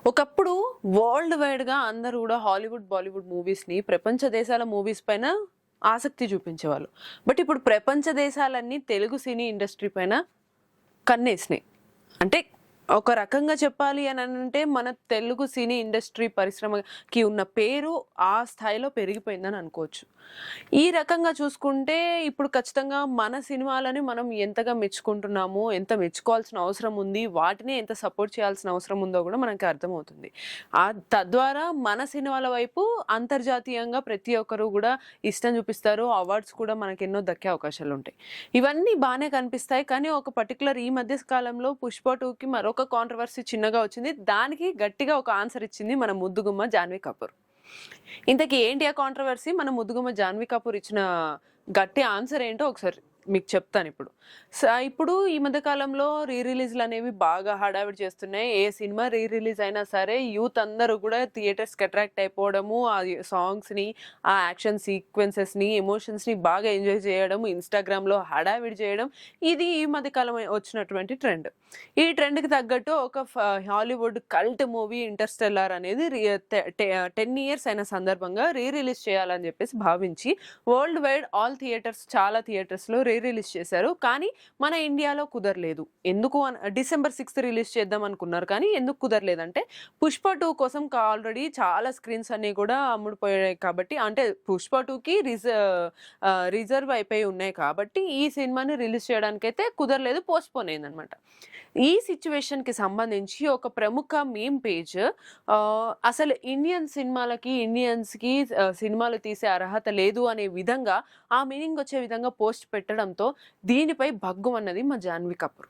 ఒకప్పుడు వరల్డ్ వైడ్‌గా అందరూ గూడా హాలీవుడ్, బాలీవుడ్ మూవీస్‌ని ప్రపంచ దేశాల మూవీస్ పైన ఆసక్తి చూపించేవాళ్ళు. బట్ ఇప్పుడు ప్రపంచ దేశాలన్నీ తెలుగు సినీ ఇండస్ట్రీ పైన కన్నేసినాయి. అంటే ఒక రకంగా చెప్పాలి అనంటే మన తెలుగు సినీ ఇండస్ట్రీ పరిశ్రమకి ఉన్న పేరు ఆ స్థాయిలో పెరిగిపోయిందని అనుకోవచ్చు. ఈ రకంగా చూసుకుంటే ఇప్పుడు ఖచ్చితంగా మన సినిమాలని మనం ఎంతగా మెచ్చుకుంటున్నామో, ఎంత మెచ్చుకోవాల్సిన అవసరం ఉంది, వాటిని ఎంత సపోర్ట్ చేయాల్సిన అవసరం ఉందో గూడా మనకి అర్థమవుతుంది. తద్వారా మన సినిమాల వైపు అంతర్జాతీయంగా ప్రతి ఒక్కరు గూడా ఇష్టం చూపిస్తారు. అవార్డ్స్ కూడా మనకెన్నో దక్కే అవకాశాలుంటాయి. ఇవన్నీ బానే కనిపిస్తాయి. కానీ ఒక పర్టిక్యులర్ ఈ మధ్య కాలంలో 'పుష్ప 2'కి మరొక కాంట్రోవర్సీ చిన్నగా వచ్చింది. దానికి గట్టిగా ఒక ఆన్సర్ ఇచ్చింది మన ముద్దుగుమ్మ జాన్వీ కపూర్. ఇంతకీ ఏంటి ఆ కాంట్రోవర్సీ? మన ముద్దుగుమ్మ జాన్వీ కపూర్ ఇచ్చిన గట్టి ఆన్సర్ ఏంటో ఒకసారి మీకు చెప్తానిప్పుడు. ఇప్పుడు ఈ మధ్య కాలంలో రిలీజ్‌లనేవి బాగా హడావిడి చేస్తున్నాయి. ఏ సినిమా రిలీజ్ అయినా సరే యూత్ అందరూ కూడా థియేటర్స్‌కి అట్రాక్ట్ అయిపోవడము, ఆ సాంగ్స్‌ని, ఆ యాక్షన్ సీక్వెన్సెస్‌ని, ఎమోషన్స్‌ని బాగా ఎంజాయ్ చేయడం, ఇన్‌స్టాగ్రామ్‌లో హడావిడి చేయడం, ఇది ఈ మధ్య కాలం వచ్చినటువంటి ట్రెండ్. ఈ ట్రెండ్‌కి తగ్గట్టు ఒక హాలీవుడ్ కల్ట్ మూవీ 'ఇంటర్‌స్టెల్లార్' అనేది 10 ఇయర్స్ అయిన సందర్భంగా రిలీజ్ చేయాలని చెప్పేసి భావించి వరల్డ్ వైడ్ ఆల్ థియేటర్స్ చాలా థియేటర్స్‌లో రిలీజ్ చేశారు. కానీ మన ఇండియాలో కుదరలేదు. ఎందుకు డిసెంబర్ 6 రిలీజ్ చేద్దాం అనుకున్నారు. కానీ ఎందుకు కుదరలేదంటే 'పుష్ప 2' కోసం ఆల్రెడీ చాలా స్క్రీన్స్ అన్నీ కూడా అమ్ముడుపోయాయి కాబట్టి, అంటే 'పుష్ప 2'కి రిజర్వ్ అయిపోయి ఉన్నాయి కాబట్టి ఈ సినిమాని రిలీజ్ చేయడానికైతే కుదరలేదు. పోస్ట్‌పోన్ అయిందనమాట. ఈ సిట్యుయేషన్‌కి సంబంధించి ఒక ప్రముఖ మీమ్ పేజ్ అసలు ఇండియన్ సినిమాలకి, ఇండియన్స్‌కి సినిమాలు తీసే అర్హత లేదు అనే విధంగా, ఆ మీనింగ్ వచ్చే విధంగా పోస్ట్ పెట్టడంతో దీనిపై భగ్గుమన్నది మా జాన్వీ కపూర్.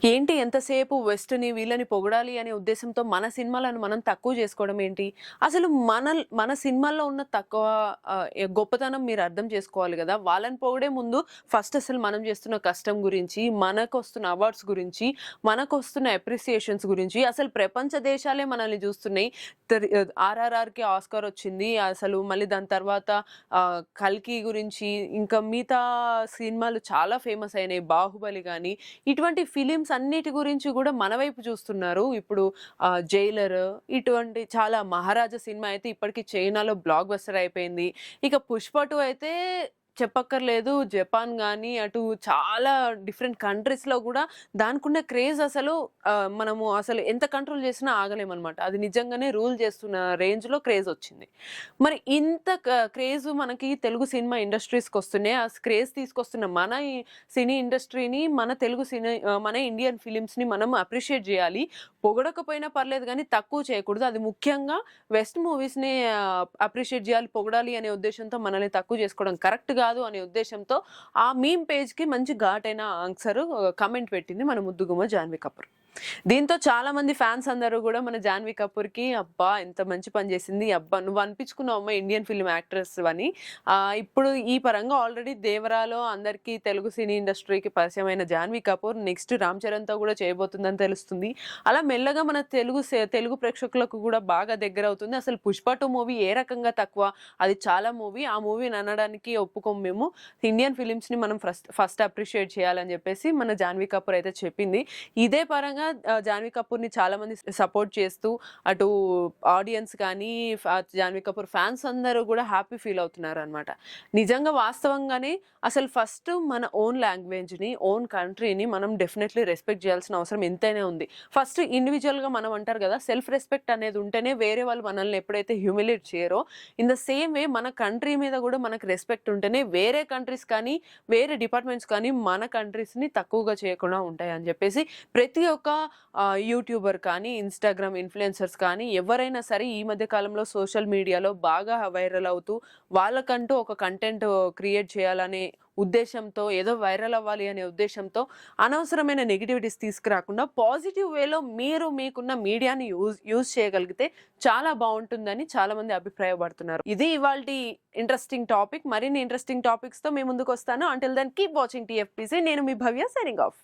ఏంటి ఎంతసేపు వెస్ట్‌ని వీళ్ళని పొగడాలి అనే ఉద్దేశంతో మన సినిమాలను మనం తక్కువ చేసుకోవడం ఏంటి? అసలు మన సినిమాల్లో ఉన్న గొప్పతనం మీరు అర్థం చేసుకోవాలి గదా! వాళ్ళని పొగిడే ముందు ఫస్ట్ అసలు మనం చేస్తున్న కష్టం గురించి, మనకొస్తున్న అవార్డ్స్ గురించి, మనకొస్తున్న అప్రిసియేషన్స్ గురించి, అసలు ప్రపంచ దేశాలే మనల్ని చూస్తున్నాయి. 'ఆర్ఆర్ఆర్‌కి' ఆస్కార్ వచ్చింది. అసలు మళ్ళీ దాని తర్వాత 'కల్కి' గురించి, ఇంకా మిగతా సినిమాలు చాలా ఫేమస్ అయినాయి. 'బాహుబలి' గాని, ఇటువంటి ఫిలిమ్స్ అన్నిటి గురించి కూడా మన వైపు చూస్తున్నారు. ఇప్పుడు 'జైలర్' ఇటువంటి చాలా 'మహారాజా' సినిమా అయితే ఇప్పటికి చైనాలో బ్లాక్ బస్టర్ అయిపోయింది. ఇక 'పుష్ప 2' అయితే చెప్పక్కర్లేదు. జపాన్ గాని, అటు చాలా డిఫరెంట్ కంట్రీస్‌లో గూడా దానికున్న క్రేజ్ అసలు మనము అసలు ఎంత కంట్రోల్ చేసినా ఆగలేమనమాట. అది నిజంగానే రూల్ చేస్తున్న రేంజ్‌లో క్రేజ్ వచ్చింది. మరి ఇంత క్రేజ్ మనకి తెలుగు సినిమా ఇండస్ట్రీస్‌కొస్తున్నాయి. ఆ క్రేజ్ తీసుకొస్తున్న మన ఈ సినీ ఇండస్ట్రీని, మన ఇండియన్ ఫిలిమ్స్‌ని మనం అప్రిషియేట్ జేయాలి. పొగడకపోయినా పర్లేదు గానీ తక్కువ చేయకూడదు. అది ముఖ్యంగా వెస్ట్ మూవీస్‌ని అప్రిషియేట్ జేయాలి, పొగడాలి అనే ఉద్దేశ్యంతో మనల్ని తక్కువ చేసుకోవడం కరెక్ట్ కాదు అనే ఉద్దేశంతో ఆ మీమ్ పేజ్‌కి మంచి ఘాటైన ఆన్సర్ కామెంట్ పెట్టింది మన ముద్దుగుమ్మ జాన్వీ కపూర్. దీంతో చాలా మంది ఫ్యాన్స్ అందరూ కూడా మన జాన్వీ కపూర్‌కి అబ్బా! ఎంత మంచి పని చేసింది. అబ్బా! నువ్వు అనిపించుకున్నావమ్మా ఇండియన్ ఫిల్మ్ యాక్ట్రెస్ అని. ఇప్పుడు ఈ పరంగా ఆల్రెడీ 'దేవరా'లో అందరికీ తెలుగు సినీ ఇండస్ట్రీకి పరిచయమైన జాన్వీ కపూర్ నెక్స్ట్ 'రామ్ చరణ్‌తో' కూడా చేయబోతుందని తెలుస్తుంది. అలా మెల్లగా మన తెలుగు ప్రేక్షకులకు కూడా బాగా దగ్గరవుతుంది. అసలు 'పుష్ప 2' మూవీ ఏ రకంగా తక్కువ? అది చాలా మూవీ. ఆ మూవీని అనడానికి ఒప్పుకోము మేము. ఇండియన్ ఫిలిమ్స్‌ని మనం ఫస్ట్ అప్రిషియేట్ చేయాలని చెప్పేసి మన జాన్వీ కపూర్ అయితే చెప్పింది. ఇదే పరంగా జాన్వీ కపూర్‌ని చాలా మంది సపోర్ట్ చేస్తూ అటు ఆడియన్స్ కానీ, జాన్వీ కపూర్ ఫ్యాన్స్ అందరూ కూడా హ్యాపీ ఫీల్ అవుతున్నారనమాట. నిజంగా వాస్తవంగానే అసలు ఫస్ట్ మన ఓన్ లాంగ్వేజ్‌ని, ఓన్ కంట్రీని మనం డెఫినెట్‌లీ రెస్పెక్ట్ చేయాల్సిన అవసరం ఎంతైనా ఉంది. ఫస్ట్ ఇండివిడ్యువల్‌గా మనం అంటారు కదా! సెల్ఫ్ రెస్పెక్ట్ అనేది ఉంటేనే వేరే వాళ్ళు మనల్ని ఎప్పుడైతే హ్యూమిలేట్ చేయరో, ఇన్ ద సేమ్ వే మన కంట్రీ మీద కూడా మనకు రెస్పెక్ట్ ఉంటేనే వేరే కంట్రీస్ కానీ, వేరే డిపార్ట్మెంట్స్ కానీ మన కంట్రీస్‌ని తక్కువగా చేయకుండా ఉంటాయని చెప్పేసి ప్రతి ఒక్క యూట్యూబర్ కానీ, ఇన్‌స్టాగ్రామ్ ఇన్‌ఫ్లుయెన్సర్స్ కానీ ఎవరైనా సరే ఈ మధ్య కాలంలో సోషల్ మీడియాలో బాగా వైరల్ అవుతూ వాళ్ళకంటూ ఒక కంటెంట్ క్రియేట్ చేయాలనే ఉద్దేశంతో, ఏదో వైరల్ అవ్వాలి అనే ఉద్దేశంతో అనవసరమైన నెగటివిటీస్ తీసుకురాకుండా పాజిటివ్ వేలో మీరు మీకున్న మీడియాని యూజ్ చేయగలిగితే చాలా బావుంటుందని చాలామంది అభిప్రాయపడుతున్నారు. ఇది ఇవాల్టి ఇంట్రెస్టింగ్ టాపిక్. మరిన్ని ఇంట్రెస్టింగ్ టాపిక్స్‌తో మీ ముందుకొస్తాను. Until then keep watching TFPC. నేను మీ భవ్య సైనింగ్ ఆఫ్.